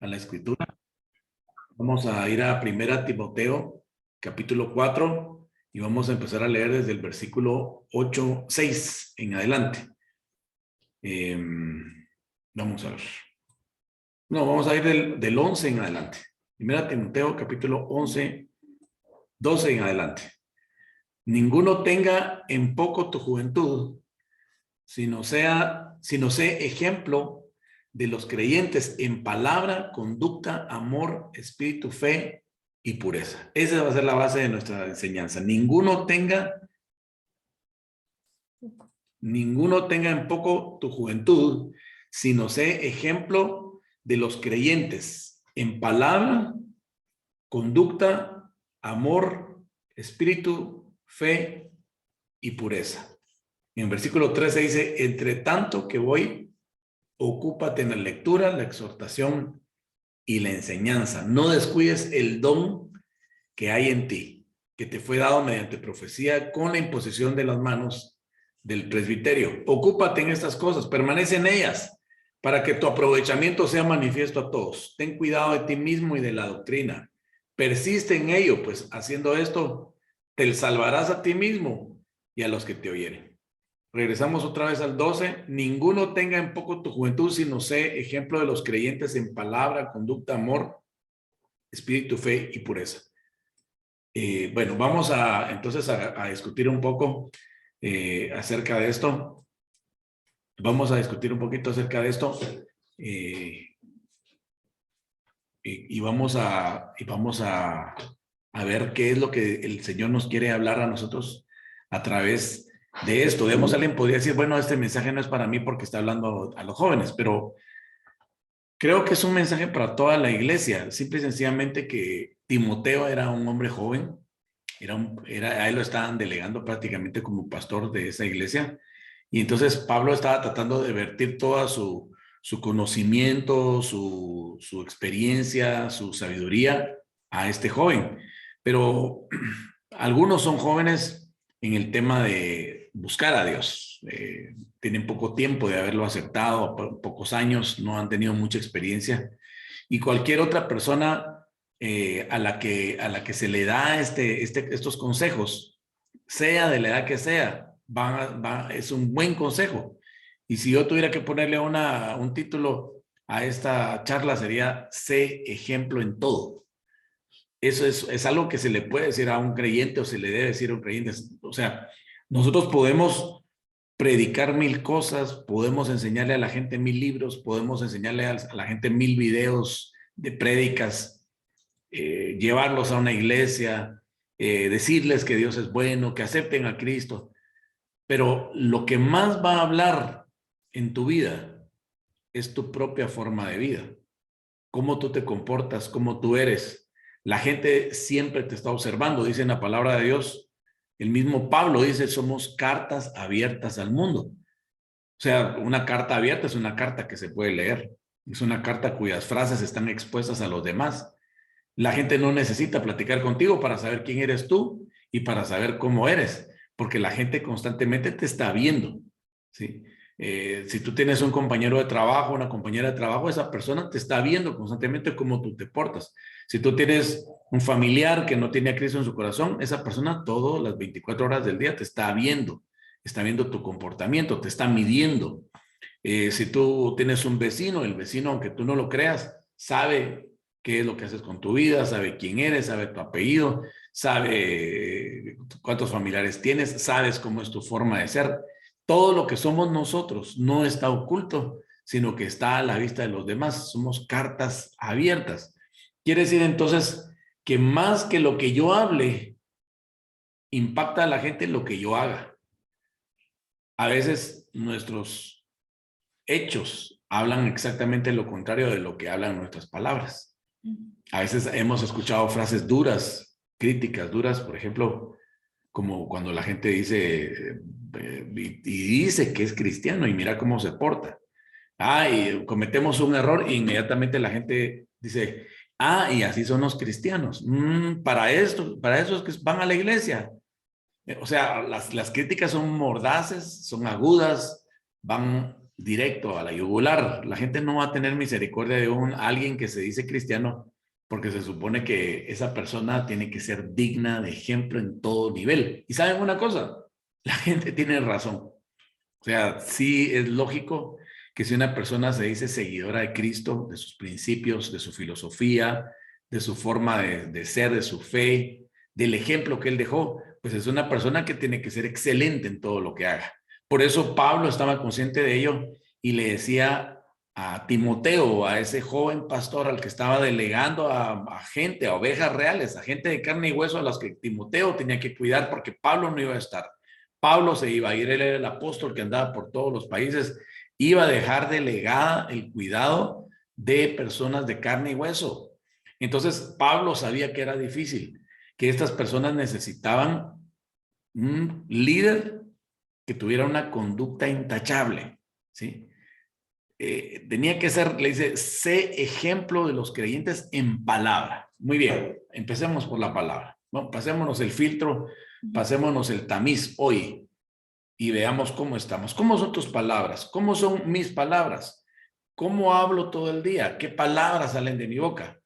a la escritura. Vamos a ir a Primera Timoteo, capítulo 4, y vamos a empezar a leer desde el versículo 6 en adelante. Vamos a ver. No, vamos a ir del 11 en adelante. Primera Timoteo, capítulo 12 en adelante. Ninguno tenga en poco tu juventud, sino sé ejemplo de los creyentes en palabra, conducta, amor, espíritu, fe y pureza. Esa va a ser la base de nuestra enseñanza. Ninguno tenga en poco tu juventud, sino sé ejemplo de los creyentes en palabra, conducta, amor, espíritu, fe y pureza. En el versículo 13 dice, entre tanto que voy, ocúpate en la lectura, la exhortación y la enseñanza. No descuides el don que hay en ti, que te fue dado mediante profecía con la imposición de las manos del presbiterio. Ocúpate en estas cosas, permanece en ellas, para que tu aprovechamiento sea manifiesto a todos. Ten cuidado de ti mismo y de la doctrina. Persiste en ello, pues haciendo esto, te salvarás a ti mismo y a los que te oyeren. Regresamos otra vez al 12. Ninguno tenga en poco tu juventud, sino sé ejemplo de los creyentes en palabra, conducta, amor, espíritu, fe y pureza. Bueno, vamos entonces a discutir un poco acerca de esto. Vamos a discutir un poquito acerca de esto. Y vamos a ver qué es lo que el Señor nos quiere hablar a nosotros a través de esto. Digamos, alguien podría decir, bueno, este mensaje no es para mí porque está hablando a los jóvenes, pero creo que es un mensaje para toda la iglesia. Simple y sencillamente que Timoteo era un hombre joven, a él lo estaban delegando prácticamente como pastor de esa iglesia, y entonces Pablo estaba tratando de vertir toda su conocimiento, su experiencia, su sabiduría a este joven. Pero algunos son jóvenes en el tema de buscar a Dios. Tienen poco tiempo de haberlo aceptado, pocos años, no han tenido mucha experiencia. Y cualquier otra persona a la que se le da estos consejos, sea de la edad que sea, es un buen consejo. Y si yo tuviera que ponerle un título a esta charla sería sé ejemplo en todo. Eso es algo que se le puede decir a un creyente o se le debe decir a un creyente. O sea, nosotros podemos predicar 1000 cosas, podemos enseñarle a la gente 1000 libros, podemos enseñarle a la gente 1000 videos de prédicas, llevarlos a una iglesia, decirles que Dios es bueno, que acepten a Cristo. Pero lo que más va a hablar en tu vida es tu propia forma de vida. Cómo tú te comportas, cómo tú eres. La gente siempre te está observando, dice en la palabra de Dios. El mismo Pablo dice, somos cartas abiertas al mundo. O sea, una carta abierta es una carta que se puede leer. Es una carta cuyas frases están expuestas a los demás. La gente no necesita platicar contigo para saber quién eres tú y para saber cómo eres, porque la gente constantemente te está viendo, ¿sí? Si tú tienes un compañero de trabajo, una compañera de trabajo, esa persona te está viendo constantemente cómo tú te portas. Si tú tienes un familiar que no tiene a Cristo en su corazón, esa persona todas las 24 horas del día te está viendo tu comportamiento, te está midiendo. Si tú tienes un vecino, el vecino, aunque tú no lo creas, sabe qué es lo que haces con tu vida, sabe quién eres, sabe tu apellido, sabe cuántos familiares tienes, sabes cómo es tu forma de ser. Todo lo que somos nosotros no está oculto, sino que está a la vista de los demás. Somos cartas abiertas. Quiere decir entonces que más que lo que yo hable, impacta a la gente lo que yo haga. A veces nuestros hechos hablan exactamente lo contrario de lo que hablan nuestras palabras. A veces hemos escuchado frases duras, críticas duras, por ejemplo, como cuando la gente dice y dice que es cristiano y mira cómo se porta. Y cometemos un error e inmediatamente la gente dice, y así son los cristianos. Para eso es que van a la iglesia. O sea, las críticas son mordaces, son agudas, van directo a la yugular. La gente no va a tener misericordia de alguien que se dice cristiano porque se supone que esa persona tiene que ser digna de ejemplo en todo nivel. Y ¿saben una cosa? La gente tiene razón. O sea, sí es lógico que si una persona se dice seguidora de Cristo, de sus principios, de su filosofía, de su forma de ser, de su fe, del ejemplo que él dejó, pues es una persona que tiene que ser excelente en todo lo que haga. Por eso Pablo estaba consciente de ello y le decía a Timoteo, a ese joven pastor al que estaba delegando a gente, a ovejas reales, a gente de carne y hueso a las que Timoteo tenía que cuidar porque Pablo no iba a estar. Pablo se iba a ir, él era el apóstol que andaba por todos los países, iba a dejar delegada el cuidado de personas de carne y hueso. Entonces Pablo sabía que era difícil, que estas personas necesitaban un líder que tuviera una conducta intachable, ¿sí? Tenía que ser, le dice, sé ejemplo de los creyentes en palabra. Muy bien, empecemos por la palabra. Bueno, pasémonos el filtro, pasémonos el tamiz hoy y veamos cómo estamos. ¿Cómo son tus palabras? ¿Cómo son mis palabras? ¿Cómo hablo todo el día? ¿Qué palabras salen de mi boca?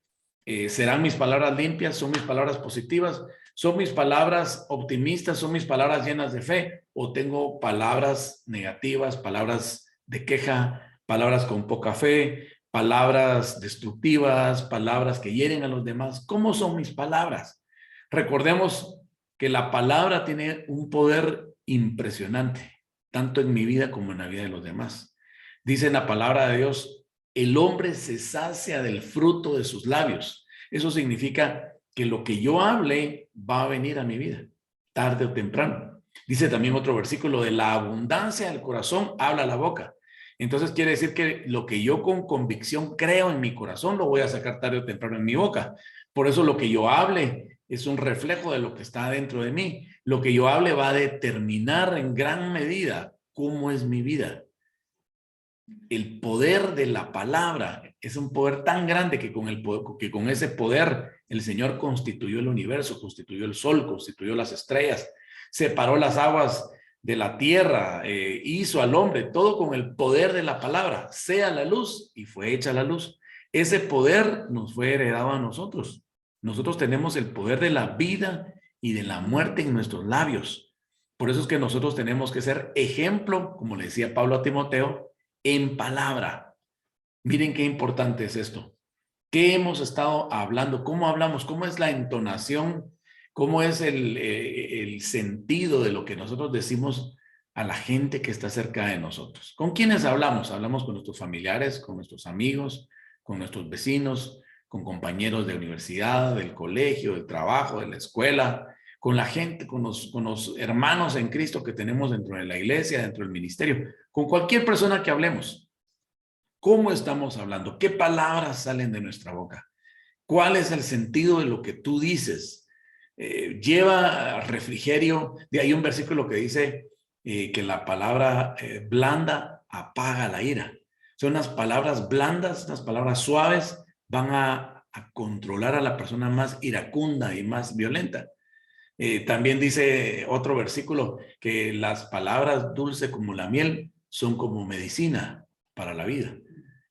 ¿Serán mis palabras limpias? ¿Son mis palabras positivas? ¿Son mis palabras optimistas? ¿Son mis palabras llenas de fe? ¿O tengo palabras negativas, palabras de queja, palabras con poca fe, palabras destructivas, palabras que hieren a los demás? ¿Cómo son mis palabras? Recordemos que la palabra tiene un poder impresionante, tanto en mi vida como en la vida de los demás. Dice en la palabra de Dios, el hombre se sacia del fruto de sus labios. Eso significa que lo que yo hable va a venir a mi vida, tarde o temprano. Dice también otro versículo, de la abundancia del corazón habla la boca. Entonces quiere decir que lo que yo con convicción creo en mi corazón lo voy a sacar tarde o temprano en mi boca. Por eso lo que yo hable es un reflejo de lo que está dentro de mí. Lo que yo hable va a determinar en gran medida cómo es mi vida. El poder de la palabra es un poder tan grande que con ese poder el Señor constituyó el universo, constituyó el sol, constituyó las estrellas, separó las aguas de la tierra, hizo al hombre, todo con el poder de la palabra. Sea la luz, y fue hecha la luz. Ese poder nos fue heredado a nosotros. Nosotros tenemos el poder de la vida y de la muerte en nuestros labios. Por eso es que nosotros tenemos que ser ejemplo, como le decía Pablo a Timoteo, en palabra. Miren qué importante es esto. ¿Qué hemos estado hablando? ¿Cómo hablamos? ¿Cómo es la entonación? ¿Cómo es el sentido de lo que nosotros decimos a la gente que está cerca de nosotros? ¿Con quiénes hablamos? Hablamos con nuestros familiares, con nuestros amigos, con nuestros vecinos, con compañeros de universidad, del colegio, del trabajo, de la escuela, con la gente, con los hermanos en Cristo que tenemos dentro de la iglesia, dentro del ministerio, con cualquier persona que hablemos. ¿Cómo estamos hablando? ¿Qué palabras salen de nuestra boca? ¿Cuál es el sentido de lo que tú dices? Lleva refrigerio. De ahí un versículo que dice que la palabra blanda apaga la ira. Son unas palabras blandas, unas palabras suaves, van a controlar a la persona más iracunda y más violenta. También dice otro versículo que las palabras dulces como la miel son como medicina para la vida.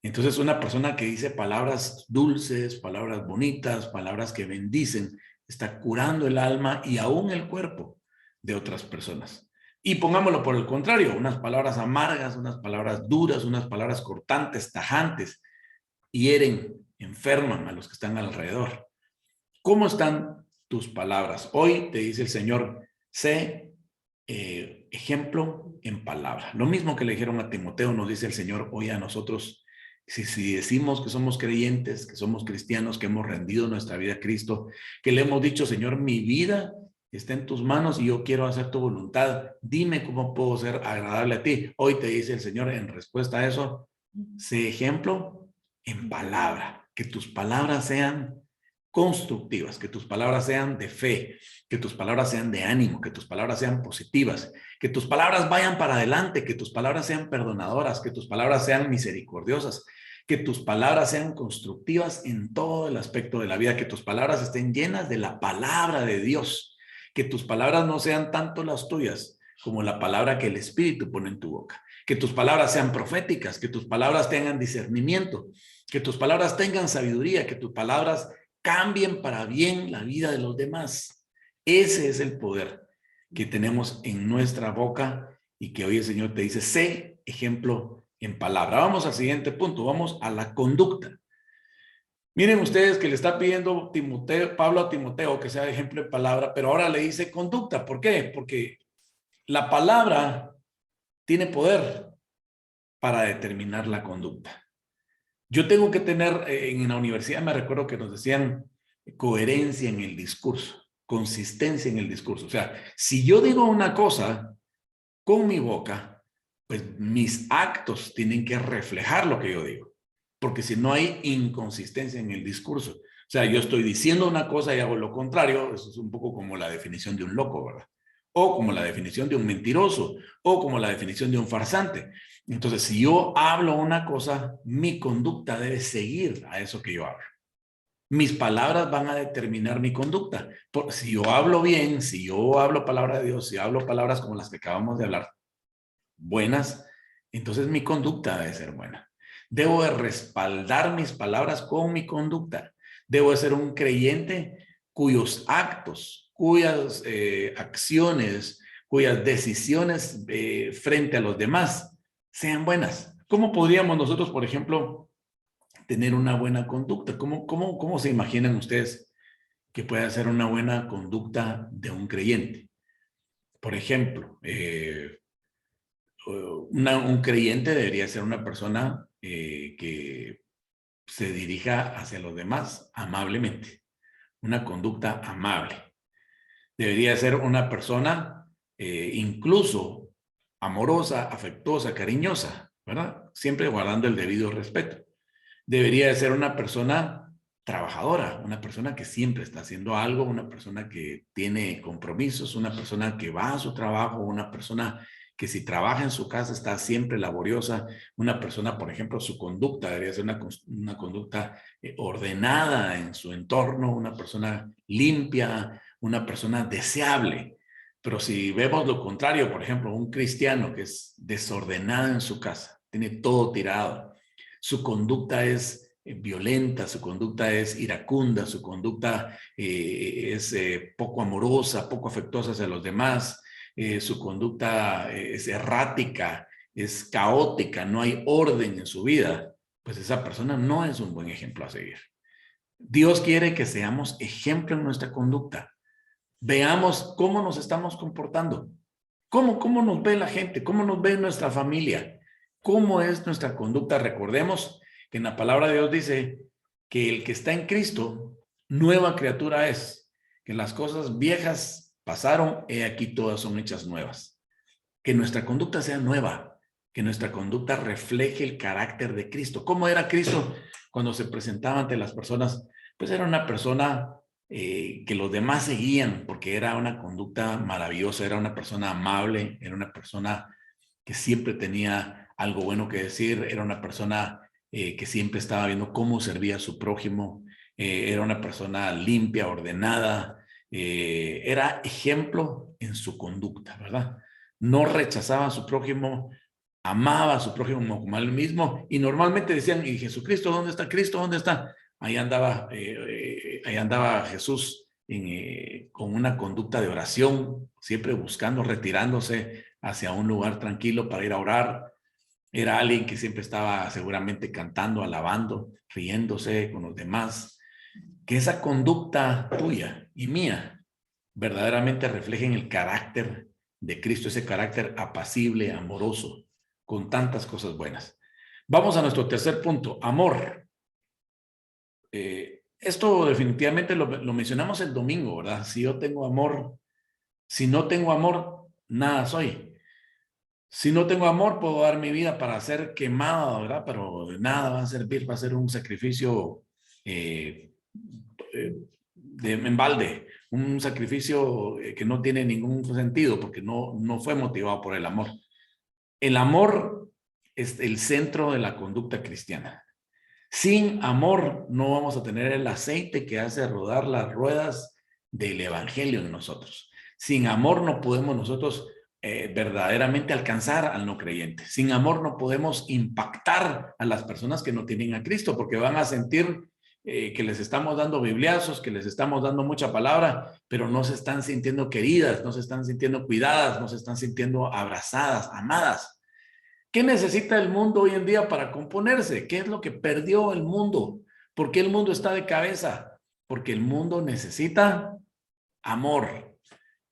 Entonces una persona que dice palabras dulces, palabras bonitas, palabras que bendicen, está curando el alma y aún el cuerpo de otras personas. Y pongámoslo por el contrario, unas palabras amargas, unas palabras duras, unas palabras cortantes, tajantes, hieren, enferman a los que están alrededor. ¿Cómo están tus palabras? Hoy te dice el Señor, sé ejemplo en palabra. Lo mismo que le dijeron a Timoteo, nos dice el Señor hoy a nosotros. Si decimos que somos creyentes, que somos cristianos, que hemos rendido nuestra vida a Cristo, que le hemos dicho, Señor, mi vida está en tus manos y yo quiero hacer tu voluntad. Dime cómo puedo ser agradable a ti. Hoy te dice el Señor en respuesta a eso, sé ejemplo en palabra. Que tus palabras sean constructivas, que tus palabras sean de fe, que tus palabras sean de ánimo, que tus palabras sean positivas, que tus palabras vayan para adelante, que tus palabras sean perdonadoras, que tus palabras sean misericordiosas, que tus palabras sean constructivas en todo el aspecto de la vida, que tus palabras estén llenas de la palabra de Dios, que tus palabras no sean tanto las tuyas como la palabra que el Espíritu pone en tu boca, que tus palabras sean proféticas, que tus palabras tengan discernimiento, que tus palabras tengan sabiduría, que tus palabras cambien para bien la vida de los demás. Ese es el poder que tenemos en nuestra boca y que hoy el Señor te dice, sé ejemplo en palabra. Vamos al siguiente punto, vamos a la conducta. Miren ustedes que le está pidiendo Pablo a Timoteo que sea ejemplo en palabra, pero ahora le dice conducta. ¿Por qué? Porque la palabra tiene poder para determinar la conducta. Yo tengo que tener, en la universidad me recuerdo que nos decían coherencia en el discurso, consistencia en el discurso. O sea, si yo digo una cosa con mi boca, pues mis actos tienen que reflejar lo que yo digo. Porque si no hay inconsistencia en el discurso. O sea, yo estoy diciendo una cosa y hago lo contrario, eso es un poco como la definición de un loco, ¿verdad? O como la definición de un mentiroso, o como la definición de un farsante. Entonces, si yo hablo una cosa, mi conducta debe seguir a eso que yo hablo. Mis palabras van a determinar mi conducta. Si yo hablo bien, si yo hablo palabra de Dios, si hablo palabras como las que acabamos de hablar, buenas, entonces mi conducta debe ser buena. Debo de respaldar mis palabras con mi conducta. Debo de ser un creyente cuyos actos, cuyas acciones, cuyas decisiones frente a los demás sean buenas. ¿Cómo podríamos nosotros, por ejemplo, tener una buena conducta? ¿Cómo se imaginan ustedes que puede ser una buena conducta de un creyente? Por ejemplo, un creyente debería ser una persona que se dirija hacia los demás amablemente, una conducta amable. Debería ser una persona incluso amorosa, afectuosa, cariñosa, ¿verdad? Siempre guardando el debido respeto. Debería de ser una persona trabajadora, una persona que siempre está haciendo algo, una persona que tiene compromisos, una persona que va a su trabajo, una persona que si trabaja en su casa está siempre laboriosa, una persona, por ejemplo, su conducta debería ser una conducta ordenada en su entorno, una persona limpia, una persona deseable. Pero si vemos lo contrario, por ejemplo, un cristiano que es desordenado en su casa, tiene todo tirado, su conducta es violenta, su conducta es iracunda, su conducta es poco amorosa, poco afectuosa hacia los demás, su conducta es errática, es caótica, no hay orden en su vida, pues esa persona no es un buen ejemplo a seguir. Dios quiere que seamos ejemplo en nuestra conducta. Veamos cómo nos estamos comportando. ¿Cómo nos ve la gente? ¿Cómo nos ve nuestra familia? ¿Cómo es nuestra conducta? Recordemos que en la palabra de Dios dice que el que está en Cristo, nueva criatura es, que las cosas viejas pasaron, he aquí todas son hechas nuevas. Que nuestra conducta sea nueva, que nuestra conducta refleje el carácter de Cristo. ¿Cómo era Cristo cuando se presentaba ante las personas? Pues era una persona que los demás seguían porque era una conducta maravillosa, era una persona amable, era una persona que siempre tenía algo bueno que decir, era una persona que siempre estaba viendo cómo servía a su prójimo, era una persona limpia, ordenada, era ejemplo en su conducta, ¿verdad? No rechazaba a su prójimo, amaba a su prójimo como a él mismo y normalmente decían, ¿y Jesucristo dónde está? ¿Cristo dónde está? Ahí andaba Jesús con una conducta de oración, siempre buscando, retirándose hacia un lugar tranquilo para ir a orar. Era alguien que siempre estaba seguramente cantando, alabando, riéndose con los demás. Que esa conducta tuya y mía verdaderamente reflejen el carácter de Cristo, ese carácter apacible, amoroso, con tantas cosas buenas. Vamos a nuestro tercer punto, amor. Esto definitivamente lo mencionamos el domingo, ¿verdad? Si yo tengo amor, si no tengo amor, nada soy. Si no tengo amor, puedo dar mi vida para ser quemado, ¿verdad? Pero nada va a servir, va a ser un sacrificio en balde, un sacrificio que no tiene ningún sentido porque no fue motivado por el amor. El amor es el centro de la conducta cristiana. Sin amor no vamos a tener el aceite que hace rodar las ruedas del evangelio en nosotros. Sin amor no podemos nosotros verdaderamente alcanzar al no creyente. Sin amor no podemos impactar a las personas que no tienen a Cristo, porque van a sentir que les estamos dando bibliazos, que les estamos dando mucha palabra, pero no se están sintiendo queridas, no se están sintiendo cuidadas, no se están sintiendo abrazadas, amadas. ¿Qué necesita el mundo hoy en día para componerse? ¿Qué es lo que perdió el mundo? ¿Por qué el mundo está de cabeza? Porque el mundo necesita amor.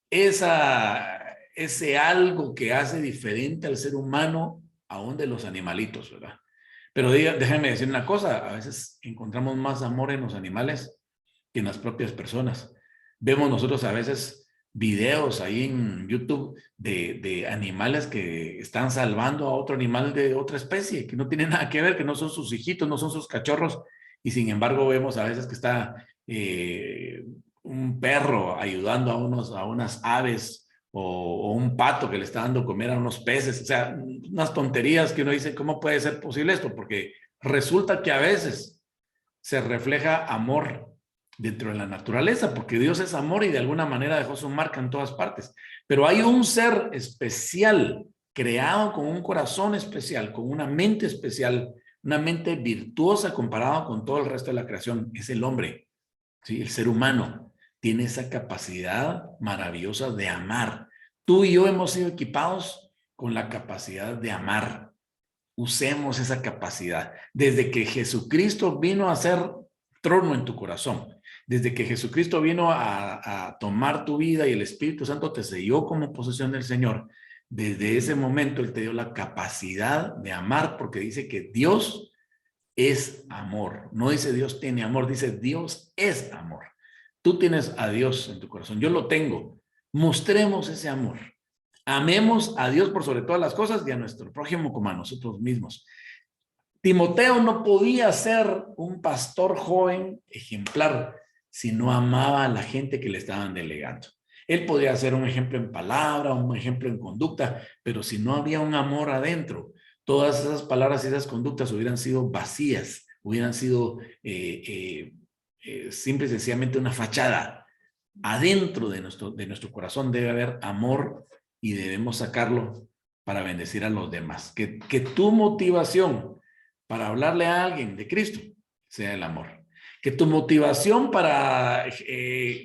Ese algo que hace diferente al ser humano aún de los animalitos, ¿verdad? Pero déjenme decir una cosa, a veces encontramos más amor en los animales que en las propias personas. Vemos nosotros a veces videos ahí en YouTube de animales que están salvando a otro animal de otra especie, que no tiene nada que ver, que no son sus hijitos, no son sus cachorros, y sin embargo vemos a veces que está un perro ayudando a unas aves o un pato que le está dando comer a unos peces, o sea, unas tonterías que uno dice, ¿cómo puede ser posible esto? Porque resulta que a veces se refleja amor dentro de la naturaleza, porque Dios es amor y de alguna manera dejó su marca en todas partes. Pero hay un ser especial, creado con un corazón especial, con una mente especial, una mente virtuosa comparado con todo el resto de la creación, es el hombre, ¿sí? El ser humano tiene esa capacidad maravillosa de amar. Tú y yo hemos sido equipados con la capacidad de amar. Usemos esa capacidad. Desde que Jesucristo vino a hacer trono en tu corazón, desde que Jesucristo vino a tomar tu vida y el Espíritu Santo te selló como posesión del Señor, desde ese momento Él te dio la capacidad de amar, porque dice que Dios es amor. No dice Dios tiene amor, dice Dios es amor. Tú tienes a Dios en tu corazón, yo lo tengo. Mostremos ese amor. Amemos a Dios por sobre todas las cosas y a nuestro prójimo como a nosotros mismos. Timoteo no podía ser un pastor joven ejemplar si no amaba a la gente que le estaban delegando. Él podía ser un ejemplo en palabra, un ejemplo en conducta, pero si no había un amor adentro, todas esas palabras y esas conductas hubieran sido vacías, hubieran sido simple y sencillamente una fachada. Adentro de nuestro corazón debe haber amor y debemos sacarlo para bendecir a los demás. Que tu motivación para hablarle a alguien de Cristo sea el amor. Que tu motivación para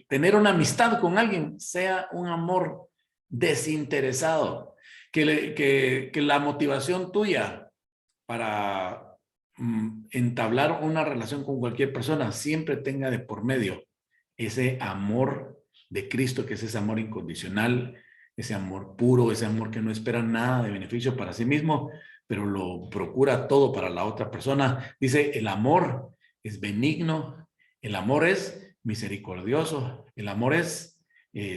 tener una amistad con alguien sea un amor desinteresado. Que la motivación tuya para entablar una relación con cualquier persona siempre tenga de por medio ese amor de Cristo, que es ese amor incondicional, ese amor puro, ese amor que no espera nada de beneficio para sí mismo, pero lo procura todo para la otra persona. Dice, el amor es benigno, el amor es misericordioso, el amor es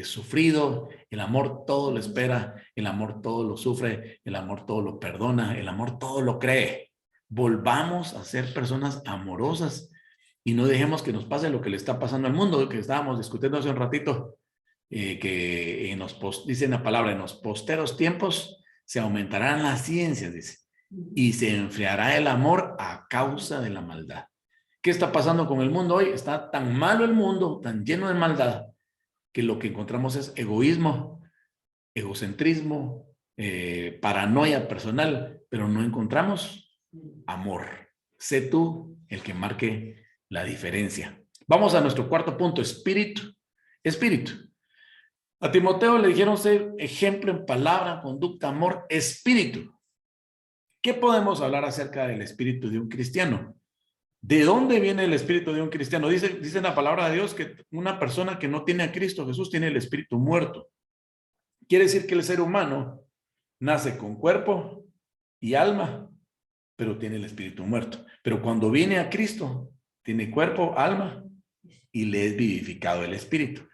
sufrido, el amor todo lo espera, el amor todo lo sufre, el amor todo lo perdona, el amor todo lo cree. Volvamos a ser personas amorosas y no dejemos que nos pase lo que le está pasando al mundo, que estábamos discutiendo hace un ratito, que dice la palabra, en los posteros tiempos se aumentarán las ciencias, dice, y se enfriará el amor a causa de la maldad. ¿Qué está pasando con el mundo hoy? Está tan malo el mundo, tan lleno de maldad, que lo que encontramos es egoísmo, egocentrismo, paranoia personal, pero no encontramos amor. Sé tú el que marque la diferencia. Vamos a nuestro cuarto punto, espíritu. Espíritu. A Timoteo le dijeron ser ejemplo en palabra, conducta, amor, espíritu. ¿Qué podemos hablar acerca del espíritu de un cristiano? ¿De dónde viene el espíritu de un cristiano? Dice la palabra de Dios que una persona que no tiene a Cristo Jesús tiene el espíritu muerto. Quiere decir que el ser humano nace con cuerpo y alma, pero tiene el espíritu muerto. Pero cuando viene a Cristo, tiene cuerpo, alma y le es vivificado el espíritu.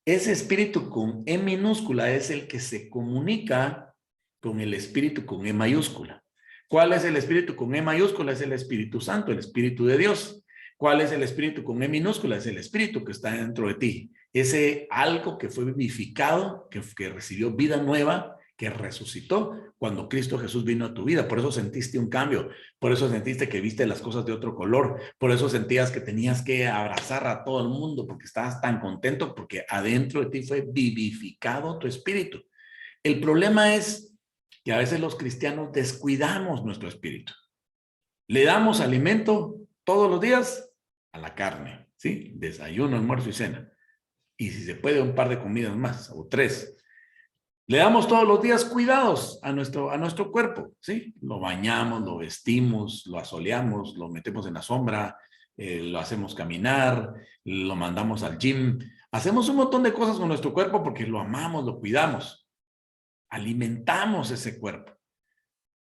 Ese espíritu con E minúscula es el que se comunica con el espíritu con E mayúscula. ¿Cuál es el espíritu con E mayúscula? Es el Espíritu Santo, el Espíritu de Dios. ¿Cuál es el espíritu con E minúscula? Es el espíritu que está dentro de ti. Ese algo que fue vivificado, que recibió vida nueva, que resucitó cuando Cristo Jesús vino a tu vida. Por eso sentiste un cambio, por eso sentiste que viste las cosas de otro color, por eso sentías que tenías que abrazar a todo el mundo porque estabas tan contento porque adentro de ti fue vivificado tu espíritu. El problema es que a veces los cristianos descuidamos nuestro espíritu. Le damos alimento todos los días a la carne, ¿sí? Desayuno, almuerzo y cena. Y si se puede, un par de comidas más, o 3. Le damos todos los días cuidados a nuestro cuerpo, ¿sí? Lo bañamos, lo vestimos, lo asoleamos, lo metemos en la sombra, lo hacemos caminar, lo mandamos al gym. Hacemos un montón de cosas con nuestro cuerpo porque lo amamos, lo cuidamos. Alimentamos ese cuerpo.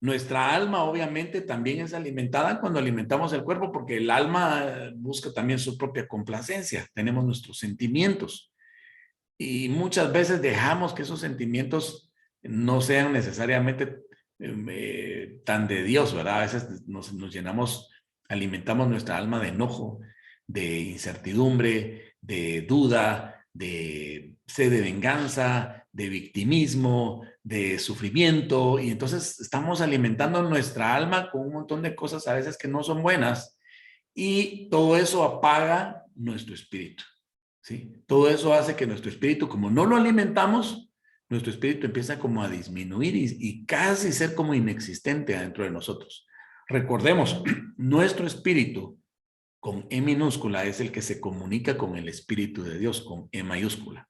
Nuestra alma obviamente también es alimentada cuando alimentamos el cuerpo porque el alma busca también su propia complacencia. Tenemos nuestros sentimientos y muchas veces dejamos que esos sentimientos no sean necesariamente tan de Dios, ¿verdad? A veces nos llenamos, alimentamos nuestra alma de enojo, de incertidumbre, de duda, de sed de venganza, de victimismo, de sufrimiento, y entonces estamos alimentando nuestra alma con un montón de cosas a veces que no son buenas, y todo eso apaga nuestro espíritu, ¿sí? Todo eso hace que nuestro espíritu, como no lo alimentamos, nuestro espíritu empieza como a disminuir y casi ser como inexistente adentro de nosotros. Recordemos, nuestro espíritu con E minúscula es el que se comunica con el Espíritu de Dios, con E mayúscula.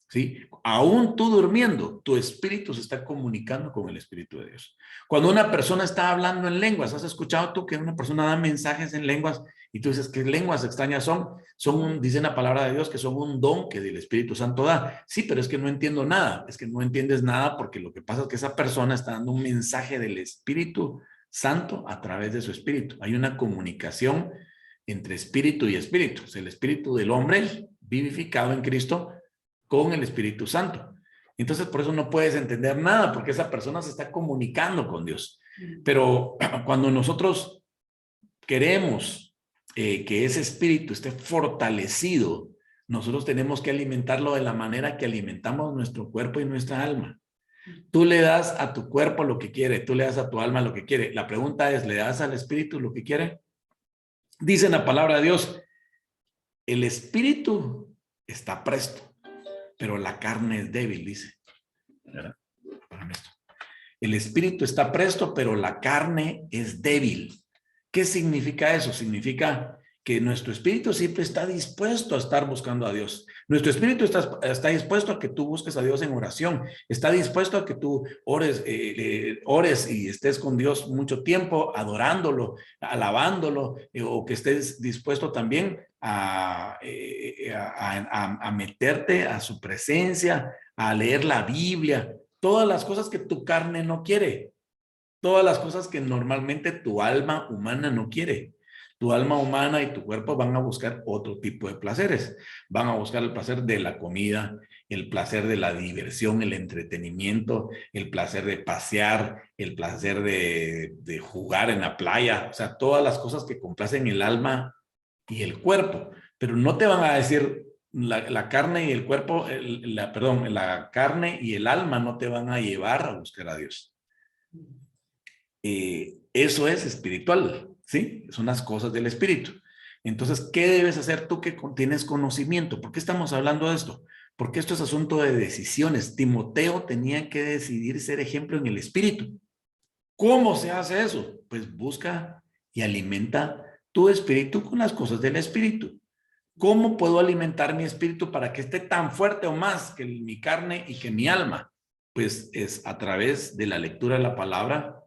¿Sí? Aún tú durmiendo, tu espíritu se está comunicando con el Espíritu de Dios. Cuando una persona está hablando en lenguas, ¿has escuchado tú que una persona da mensajes en lenguas y tú dices qué lenguas extrañas son? Dice la palabra de Dios que son un don que el Espíritu Santo da. Sí, pero es que no entiendo nada. Es que no entiendes nada porque lo que pasa es que esa persona está dando un mensaje del Espíritu Santo a través de su espíritu. Hay una comunicación entre espíritu y espíritu. Es el espíritu del hombre vivificado en Cristo con el Espíritu Santo. Entonces, por eso no puedes entender nada, porque esa persona se está comunicando con Dios. Pero cuando nosotros queremos que ese espíritu esté fortalecido, nosotros tenemos que alimentarlo de la manera que alimentamos nuestro cuerpo y nuestra alma. Tú le das a tu cuerpo lo que quiere, tú le das a tu alma lo que quiere. La pregunta es, ¿le das al espíritu lo que quiere? Dice en la palabra de Dios, el espíritu está presto, pero la carne es débil, dice. ¿Verdad? Esto. El espíritu está presto, pero la carne es débil. ¿Qué significa eso? Significa que nuestro espíritu siempre está dispuesto a estar buscando a Dios. Nuestro espíritu está dispuesto a que tú busques a Dios en oración. Está dispuesto a que tú ores y estés con Dios mucho tiempo, adorándolo, alabándolo, o que estés dispuesto también a meterte a su presencia, a leer la Biblia, todas las cosas que tu carne no quiere, todas las cosas que normalmente tu alma humana no quiere. Tu alma humana y tu cuerpo van a buscar otro tipo de placeres. Van a buscar el placer de la comida, el placer de la diversión, el entretenimiento, el placer de pasear, el placer de jugar en la playa. O sea, todas las cosas que complacen el alma y el cuerpo. Pero no te van a decir la carne y el cuerpo, la carne y el alma no te van a llevar a buscar a Dios. Eso es espiritual, ¿sí? Son las cosas del espíritu. Entonces, ¿qué debes hacer tú que tienes conocimiento? ¿Por qué estamos hablando de esto? Porque esto es asunto de decisiones. Timoteo tenía que decidir ser ejemplo en el espíritu. ¿Cómo se hace eso? Pues busca y alimenta tu espíritu con las cosas del espíritu. ¿Cómo puedo alimentar mi espíritu para que esté tan fuerte o más que mi carne y que mi alma? Pues es a través de la lectura de la palabra,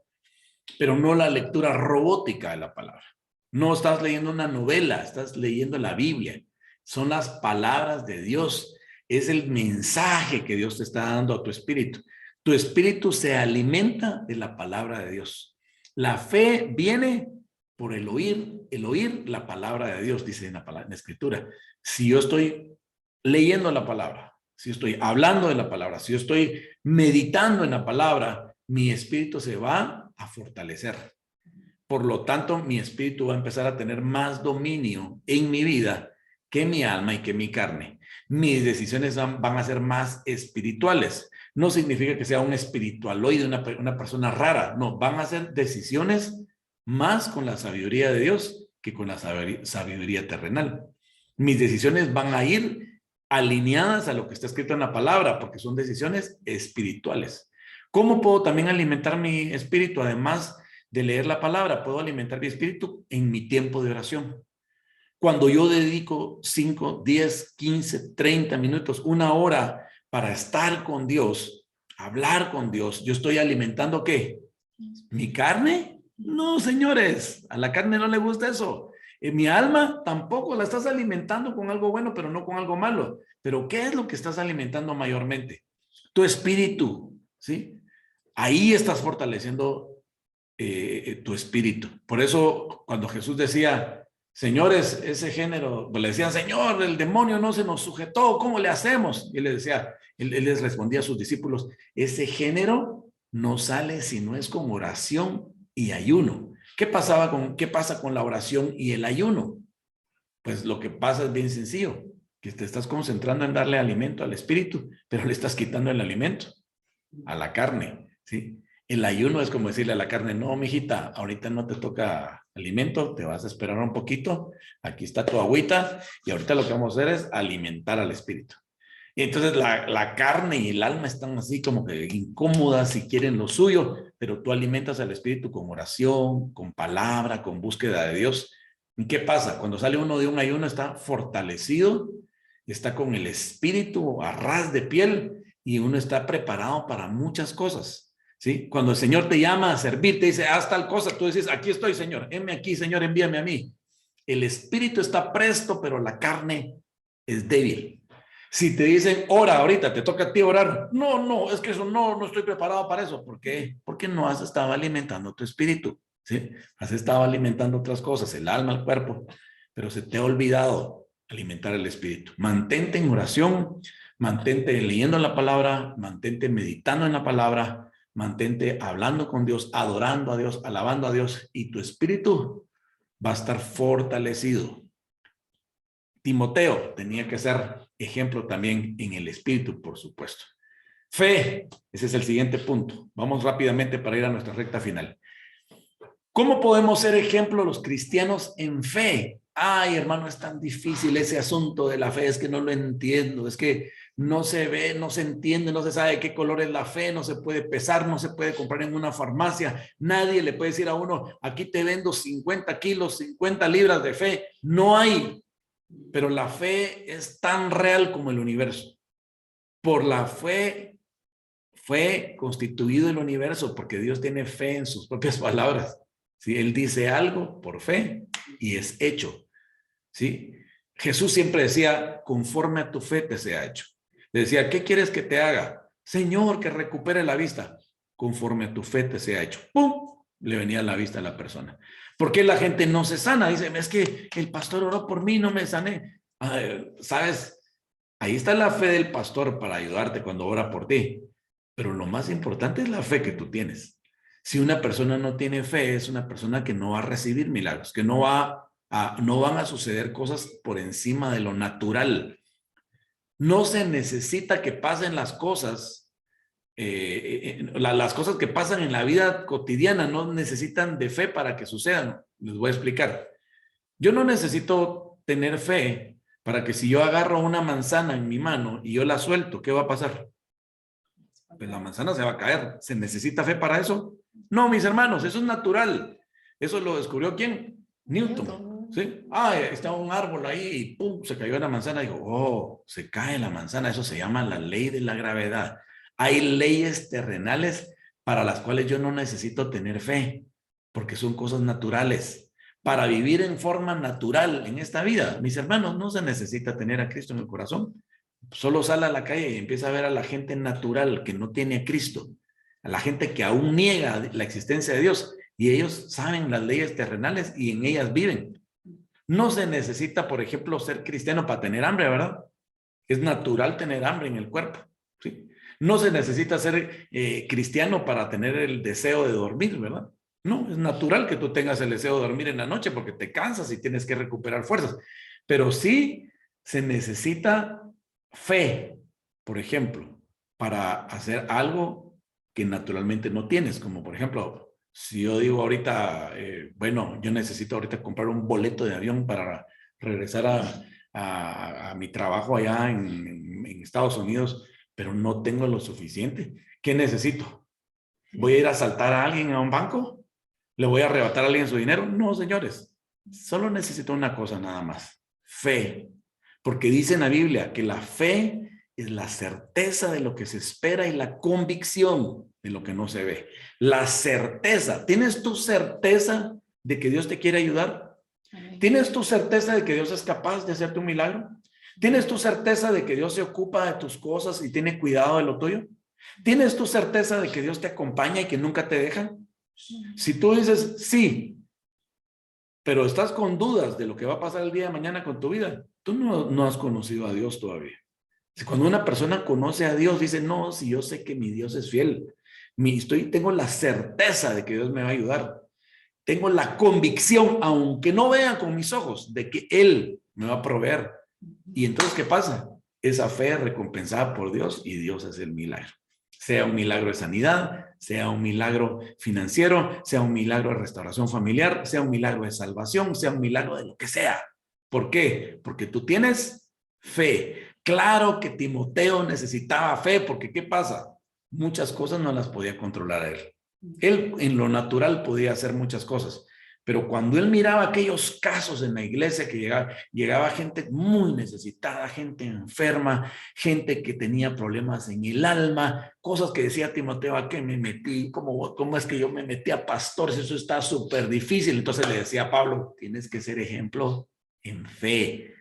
pero no la lectura robótica de la palabra. No estás leyendo una novela, estás leyendo la Biblia. Son las palabras de Dios. Es el mensaje que Dios te está dando a tu espíritu. Tu espíritu se alimenta de la palabra de Dios. La fe viene por el oír la palabra de Dios, dice en la escritura. Si yo estoy leyendo la palabra, si yo estoy hablando de la palabra, si yo estoy meditando en la palabra, mi espíritu se va a fortalecer. Por lo tanto, mi espíritu va a empezar a tener más dominio en mi vida que mi alma y que mi carne. Mis decisiones van a ser más espirituales. No significa que sea un espiritualoide, una persona rara. No, van a ser decisiones más con la sabiduría de Dios que con la sabiduría terrenal. Mis decisiones van a ir alineadas a lo que está escrito en la palabra, porque son decisiones espirituales. ¿Cómo puedo también alimentar mi espíritu? Además de leer la palabra, puedo alimentar mi espíritu en mi tiempo de oración. Cuando yo dedico 5, 10, 15, 30 minutos, una hora para estar con Dios, hablar con Dios, yo estoy alimentando ¿qué? ¿Mi carne? No, señores, a la carne no le gusta eso. En mi alma tampoco la estás alimentando con algo bueno, pero no con algo malo. Pero ¿qué es lo que estás alimentando mayormente? Tu espíritu, ¿sí? Ahí estás fortaleciendo tu espíritu. Por eso cuando Jesús decía, señores, ese género, pues le decían, Señor, el demonio no se nos sujetó, ¿cómo le hacemos? Y él les decía, él les respondía a sus discípulos, ese género no sale si no es con oración y ayuno. ¿Qué pasa con la oración y el ayuno? Pues lo que pasa es bien sencillo, que te estás concentrando en darle alimento al espíritu, pero le estás quitando el alimento a la carne, ¿sí? El ayuno es como decirle a la carne, no, mijita, ahorita no te toca alimento, te vas a esperar un poquito, aquí está tu agüita, y ahorita lo que vamos a hacer es alimentar al espíritu. Y entonces la carne y el alma están así como que incómodas si quieren lo suyo, pero tú alimentas al espíritu con oración, con palabra, con búsqueda de Dios. ¿Y qué pasa? Cuando sale uno de un ayuno está fortalecido, está con el espíritu a ras de piel y uno está preparado para muchas cosas. ¿Sí? Cuando el Señor te llama a servir, te dice, haz tal cosa, tú dices, aquí estoy, Señor, heme aquí, Señor, envíame a mí. El espíritu está presto, pero la carne es débil. Si te dicen, ora ahorita, te toca a ti orar. No, no, es que eso no estoy preparado para eso. ¿Por qué? Porque no has estado alimentando tu espíritu, ¿sí? Has estado alimentando otras cosas, el alma, el cuerpo, pero se te ha olvidado alimentar el espíritu. Mantente en oración, mantente leyendo la palabra, mantente meditando en la palabra, mantente hablando con Dios, adorando a Dios, alabando a Dios, y tu espíritu va a estar fortalecido. Timoteo tenía que ser ejemplo también en el espíritu, por supuesto. Fe, ese es el siguiente punto. Vamos rápidamente para ir a nuestra recta final. ¿Cómo podemos ser ejemplo los cristianos en fe? Ay, hermano, es tan difícil ese asunto de la fe, es que no lo entiendo, es que no se ve, no se entiende, no se sabe de qué color es la fe, no se puede pesar, no se puede comprar en una farmacia, nadie le puede decir a uno, aquí te vendo 50 kilos, 50 libras de fe, no hay, pero la fe es tan real como el universo. Por la fe fue constituido el universo, porque Dios tiene fe en sus propias palabras. ¿Sí? Él dice algo por fe y es hecho. ¿Sí? Jesús siempre decía, conforme a tu fe te sea hecho. Le decía, ¿qué quieres que te haga? Señor, que recupere la vista. Conforme a tu fe te sea hecho. ¡Pum! Le venía la vista a la persona. ¿Por qué la gente no se sana? Dice, es que el pastor oró por mí, no me sané. ¿Sabes? Ahí está la fe del pastor para ayudarte cuando ora por ti. Pero lo más importante es la fe que tú tienes. Si una persona no tiene fe, es una persona que no va a recibir milagros, que no van a suceder cosas por encima de lo natural. No se necesita que pasen las cosas, las cosas que pasan en la vida cotidiana no necesitan de fe para que sucedan. Les voy a explicar. Yo no necesito tener fe para que si yo agarro una manzana en mi mano y yo la suelto, ¿qué va a pasar? Pues la manzana se va a caer. ¿Se necesita fe para eso? No, mis hermanos, eso es natural. Eso lo descubrió ¿quién? Newton. ¿Sí? Está un árbol ahí y pum, se cayó la manzana. Digo, oh, se cae la manzana. Eso se llama la ley de la gravedad. Hay leyes terrenales para las cuales yo no necesito tener fe, porque son cosas naturales. Para vivir en forma natural en esta vida, mis hermanos, no se necesita tener a Cristo en el corazón. Solo sale a la calle y empieza a ver a la gente natural que no tiene a Cristo, a la gente que aún niega la existencia de Dios, y ellos saben las leyes terrenales y en ellas viven. No se necesita, por ejemplo, ser cristiano para tener hambre, ¿verdad? Es natural tener hambre en el cuerpo, ¿sí? No se necesita ser cristiano para tener el deseo de dormir, ¿verdad? No, es natural que tú tengas el deseo de dormir en la noche porque te cansas y tienes que recuperar fuerzas. Pero sí se necesita fe, por ejemplo, para hacer algo que naturalmente no tienes, como por ejemplo, si yo digo ahorita, bueno, yo necesito ahorita comprar un boleto de avión para regresar a mi trabajo allá en Estados Unidos, pero no tengo lo suficiente. ¿Qué necesito? ¿Voy a ir a asaltar a alguien a un banco? ¿Le voy a arrebatar a alguien su dinero? No, señores. Solo necesito una cosa nada más. Fe. Porque dice en la Biblia que la fe es la certeza de lo que se espera y la convicción de lo que no se ve. La certeza. ¿Tienes tu certeza de que Dios te quiere ayudar? ¿Tienes tu certeza de que Dios es capaz de hacerte un milagro? ¿Tienes tu certeza de que Dios se ocupa de tus cosas y tiene cuidado de lo tuyo? ¿Tienes tu certeza de que Dios te acompaña y que nunca te deja? Si tú dices sí, pero estás con dudas de lo que va a pasar el día de mañana con tu vida, tú no has conocido a Dios todavía. Cuando una persona conoce a Dios, dice, no, si yo sé que mi Dios es fiel, tengo la certeza de que Dios me va a ayudar. Tengo la convicción, aunque no vea con mis ojos, de que Él me va a proveer. Y entonces, ¿qué pasa? Esa fe es recompensada por Dios y Dios hace el milagro. Sea un milagro de sanidad, sea un milagro financiero, sea un milagro de restauración familiar, sea un milagro de salvación, sea un milagro de lo que sea. ¿Por qué? Porque tú tienes fe. Claro que Timoteo necesitaba fe, porque ¿qué pasa? Muchas cosas no las podía controlar él. Él en lo natural podía hacer muchas cosas, pero cuando él miraba aquellos casos en la iglesia que llegaba gente muy necesitada, gente enferma, gente que tenía problemas en el alma, cosas que decía Timoteo, ¿a qué me metí? ¿Cómo es que yo me metí a pastor? Eso está súper difícil. Entonces le decía a Pablo, tienes que ser ejemplo en fe.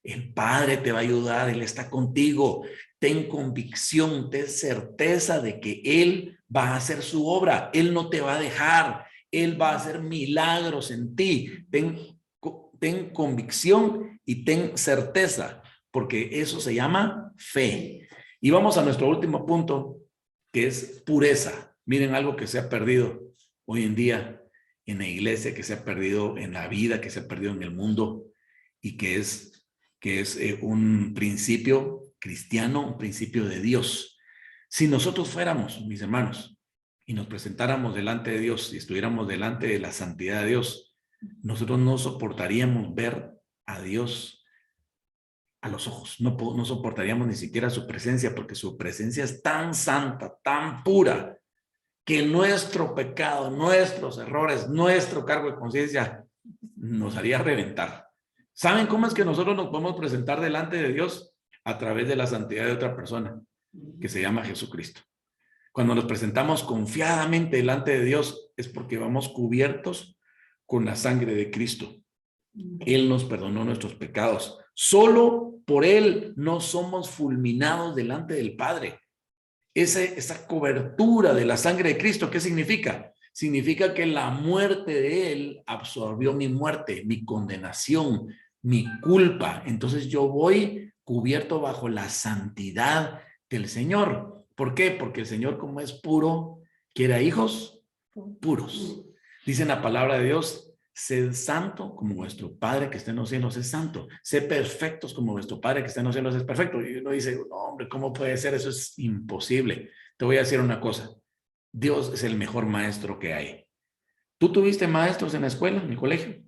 El Padre te va a ayudar, Él está contigo. Ten convicción, ten certeza de que Él va a hacer su obra. Él no te va a dejar. Él va a hacer milagros en ti. Ten convicción y ten certeza, porque eso se llama fe. Y vamos a nuestro último punto, que es pureza. Miren algo que se ha perdido hoy en día en la iglesia, que se ha perdido en la vida, que se ha perdido en el mundo, y que es un principio cristiano, un principio de Dios. Si nosotros fuéramos, mis hermanos, y nos presentáramos delante de Dios y estuviéramos delante de la santidad de Dios, nosotros no soportaríamos ver a Dios a los ojos, no soportaríamos ni siquiera su presencia, porque su presencia es tan santa, tan pura, que nuestro pecado, nuestros errores, nuestro cargo de conciencia nos haría reventar. ¿Saben cómo es que nosotros nos podemos presentar delante de Dios? A través de la santidad de otra persona, que se llama Jesucristo. Cuando nos presentamos confiadamente delante de Dios, es porque vamos cubiertos con la sangre de Cristo. Él nos perdonó nuestros pecados. Solo por Él no somos fulminados delante del Padre. Esa cobertura de la sangre de Cristo, ¿qué significa? Significa que la muerte de Él absorbió mi muerte, mi condenación, mi culpa. Entonces yo voy cubierto bajo la santidad del Señor. ¿Por qué? Porque el Señor, como es puro, quiere a hijos puros. Dice en la palabra de Dios, sed santo como vuestro Padre que está en los cielos es santo. Sed perfectos como vuestro Padre que está en los cielos es perfecto. Y uno dice, no, hombre, ¿cómo puede ser? Eso es imposible. Te voy a decir una cosa. Dios es el mejor maestro que hay. ¿Tú tuviste maestros en la escuela, en el colegio?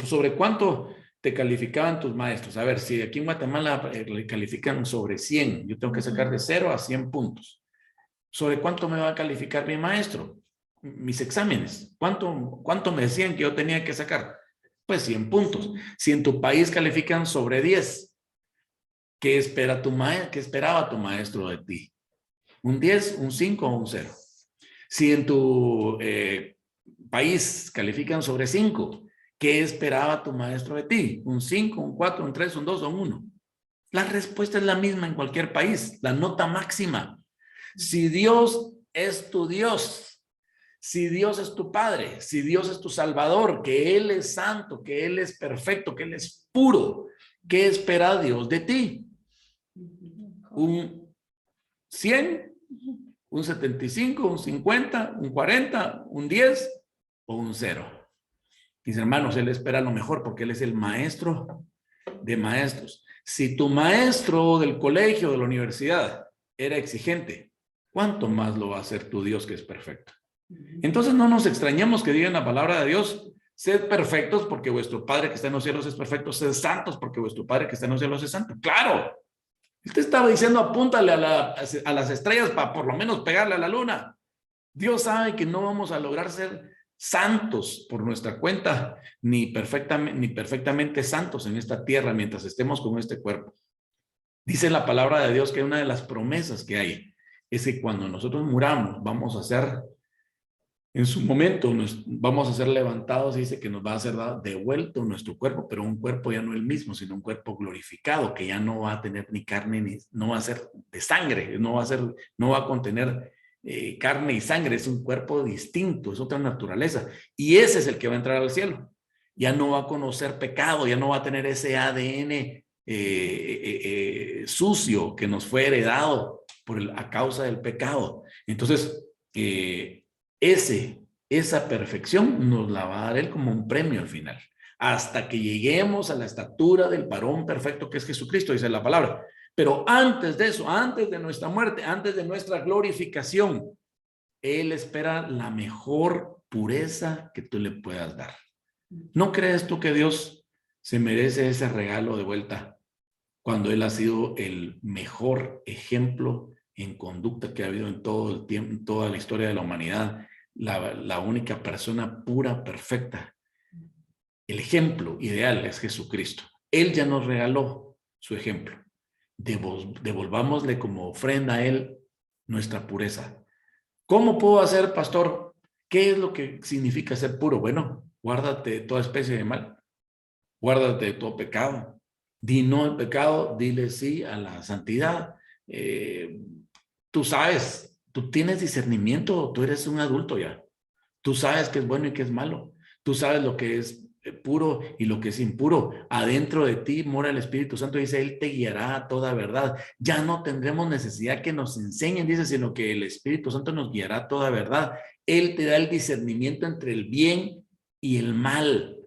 ¿Sobre cuánto te calificaban tus maestros? A ver, si aquí en Guatemala le califican sobre 100, yo tengo que sacar de 0 a 100 puntos. ¿Sobre cuánto me va a calificar mi maestro? Mis exámenes. ¿Cuánto me decían que yo tenía que sacar? Pues 100 puntos. Si en tu país califican sobre 10, ¿qué esperaba tu maestro de ti? ¿Un 10, un 5 o un 0? Si en tu país califican sobre 5, ¿qué esperaba tu maestro de ti? ¿Un 5, un 4, un 3, un 2 o un 1? La respuesta es la misma en cualquier país, la nota máxima. Si Dios es tu Dios, si Dios es tu Padre, si Dios es tu Salvador, que Él es santo, que Él es perfecto, que Él es puro, ¿qué espera Dios de ti? ¿Un 100? ¿Un 75? ¿Un 50? ¿Un 40? ¿Un 10? ¿O un 0? Mis hermanos, Él espera lo mejor porque Él es el maestro de maestros. Si tu maestro del colegio, de la universidad, era exigente, ¿cuánto más lo va a hacer tu Dios que es perfecto? Entonces no nos extrañemos que digan la palabra de Dios, Sed perfectos porque vuestro Padre que está en los cielos es perfecto. Sed santos porque vuestro Padre que está en los cielos es santo. ¡Claro! Él te estaba diciendo, apúntale a las estrellas para por lo menos pegarle a la luna. Dios sabe que no vamos a lograr ser santos por nuestra cuenta, ni perfectamente santos en esta tierra mientras estemos con este cuerpo. Dice la palabra de Dios que una de las promesas que hay es que cuando nosotros muramos vamos a ser, en su momento vamos a ser levantados, y dice que nos va a ser devuelto nuestro cuerpo, pero un cuerpo ya no el mismo, sino un cuerpo glorificado, que ya no va a tener ni carne, ni no va a ser de sangre, no va a contener carne y sangre, es un cuerpo distinto, es otra naturaleza, y ese es el que va a entrar al cielo. Ya no va a conocer pecado, ya no va a tener ese ADN sucio que nos fue heredado a causa del pecado. Entonces, esa perfección nos la va a dar Él como un premio al final, hasta que lleguemos a la estatura del varón perfecto que es Jesucristo, dice la palabra. Pero antes de eso, antes de nuestra muerte, antes de nuestra glorificación, Él espera la mejor pureza que tú le puedas dar. ¿No crees tú que Dios se merece ese regalo de vuelta cuando Él ha sido el mejor ejemplo en conducta que ha habido en todo el tiempo, en toda la historia de la humanidad? La única persona pura, perfecta. El ejemplo ideal es Jesucristo. Él ya nos regaló su ejemplo. Devolvámosle como ofrenda a Él nuestra pureza. ¿Cómo puedo hacer, pastor? ¿Qué es lo que significa ser puro? Bueno, guárdate de toda especie de mal. Guárdate de todo pecado. Di no al pecado, dile sí a la santidad. Tú sabes, tú tienes discernimiento, tú eres un adulto ya. Tú sabes qué es bueno y qué es malo. Tú sabes lo que es puro y lo que es impuro. Adentro de ti mora el Espíritu Santo, dice, Él te guiará a toda verdad. Ya no tendremos necesidad que nos enseñen, dice, sino que el Espíritu Santo nos guiará a toda verdad. Él te da el discernimiento entre el bien y el mal.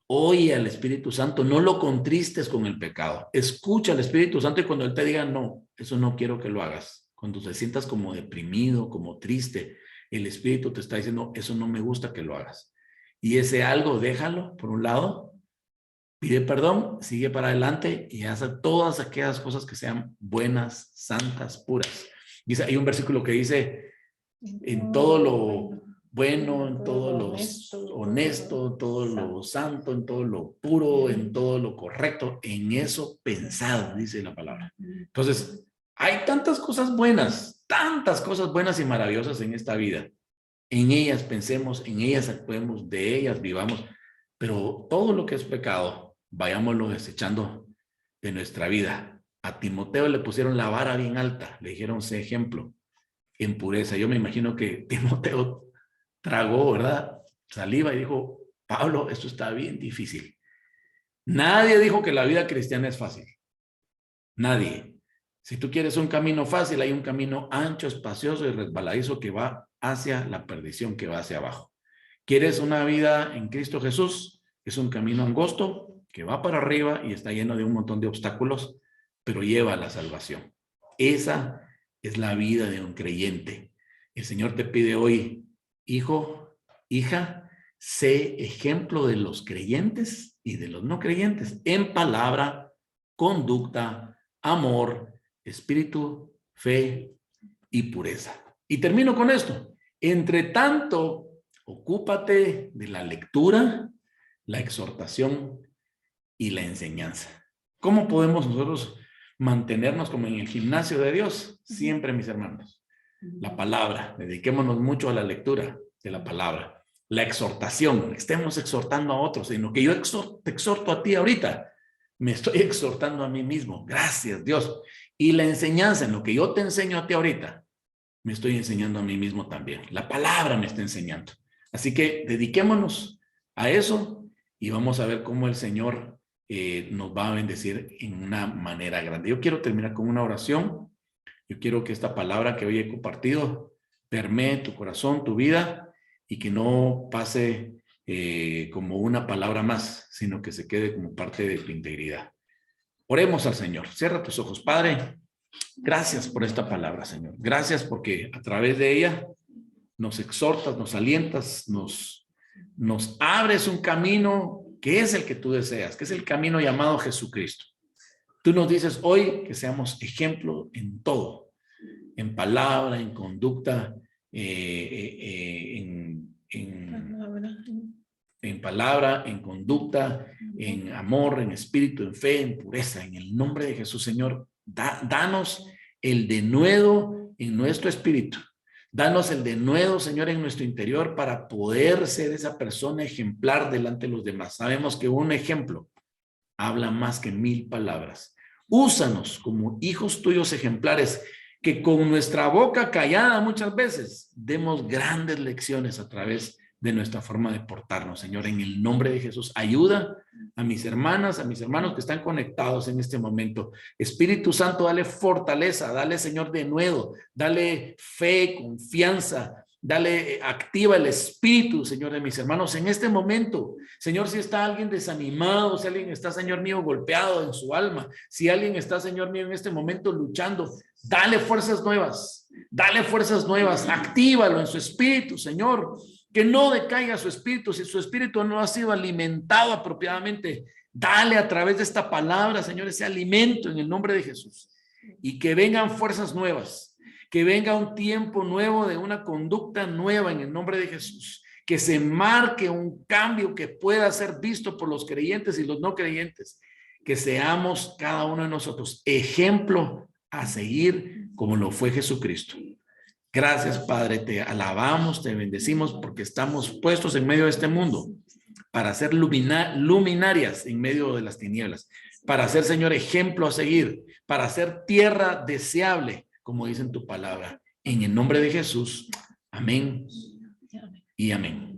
Oye al Espíritu Santo, no lo contristes con el pecado. Escucha al Espíritu Santo y cuando Él te diga, no, eso no quiero que lo hagas. Cuando te sientas como deprimido, como triste, el Espíritu te está diciendo, eso no me gusta que lo hagas. Y ese algo, déjalo por un lado, pide perdón, sigue para adelante y haz todas aquellas cosas que sean buenas, santas, puras. Dice, hay un versículo que dice, en todo lo bueno, en todo lo honesto, todo lo santo, en todo lo puro, en todo lo correcto, en eso pensad, dice la palabra. Entonces, hay tantas cosas buenas y maravillosas en esta vida. En ellas pensemos, en ellas actuemos, de ellas vivamos, pero todo lo que es pecado, vayámoslo desechando de nuestra vida. A Timoteo le pusieron la vara bien alta, le dijeron, sé ejemplo en pureza. Yo me imagino que Timoteo tragó, ¿verdad? Saliva y dijo, Pablo, esto está bien difícil. Nadie dijo que la vida cristiana es fácil. Nadie. Si tú quieres un camino fácil, hay un camino ancho, espacioso y resbaladizo que va hacia la perdición, que va hacia abajo. ¿Quieres una vida en Cristo Jesús? Es un camino angosto que va para arriba y está lleno de un montón de obstáculos, pero lleva a la salvación. Esa es la vida de un creyente. El Señor te pide hoy, hijo, hija, sé ejemplo de los creyentes y de los no creyentes en palabra, conducta, amor, espíritu, fe y pureza. Y termino con esto. Entre tanto, ocúpate de la lectura, la exhortación y la enseñanza. ¿Cómo podemos nosotros mantenernos como en el gimnasio de Dios? Siempre, mis hermanos. La palabra, dediquémonos mucho a la lectura de la palabra. La exhortación, estemos exhortando a otros, sino que yo te exhorto a ti ahorita. Me estoy exhortando a mí mismo. Gracias, Dios. Y la enseñanza, en lo que yo te enseño a ti ahorita, me estoy enseñando a mí mismo también. La palabra me está enseñando. Así que dediquémonos a eso y vamos a ver cómo el Señor nos va a bendecir en una manera grande. Yo quiero terminar con una oración. Yo quiero que esta palabra que hoy he compartido permee tu corazón, tu vida, y que no pase como una palabra más, sino que se quede como parte de tu integridad. Oremos al Señor. Cierra tus ojos. Padre, gracias por esta palabra, Señor. Gracias porque a través de ella nos exhortas, nos alientas, nos nos abres un camino que es el que tú deseas, que es el camino llamado Jesucristo. Tú nos dices hoy que seamos ejemplo en todo, en palabra, en conducta, en palabra, en conducta, en amor, en espíritu, en fe, en pureza. En el nombre de Jesús, Señor, danos el denuedo en nuestro espíritu. Danos el denuedo, Señor, en nuestro interior para poder ser esa persona ejemplar delante de los demás. Sabemos que un ejemplo habla más que 1000 palabras. Úsanos como hijos tuyos ejemplares, que con nuestra boca callada muchas veces demos grandes lecciones a través de nuestra forma de portarnos. Señor, en el nombre de Jesús, ayuda a mis hermanas, a mis hermanos que están conectados en este momento. Espíritu Santo, dale fortaleza, dale, Señor, denuedo, dale fe, confianza, dale, activa el espíritu, Señor, de mis hermanos en este momento. Señor, si está alguien desanimado, si alguien está, Señor mío, golpeado en su alma, si alguien está, Señor mío, en este momento luchando, dale fuerzas nuevas, actívalo en su espíritu, Señor, que no decaiga su espíritu. Si su espíritu no ha sido alimentado apropiadamente, dale a través de esta palabra, Señor, ese alimento en el nombre de Jesús, y que vengan fuerzas nuevas, que venga un tiempo nuevo de una conducta nueva en el nombre de Jesús, que se marque un cambio que pueda ser visto por los creyentes y los no creyentes, que seamos cada uno de nosotros ejemplo a seguir como lo fue Jesucristo. Gracias, Padre, te alabamos, te bendecimos porque estamos puestos en medio de este mundo para ser luminarias en medio de las tinieblas, para ser, Señor, ejemplo a seguir, para ser tierra deseable, como dice en tu palabra. En el nombre de Jesús, amén y amén.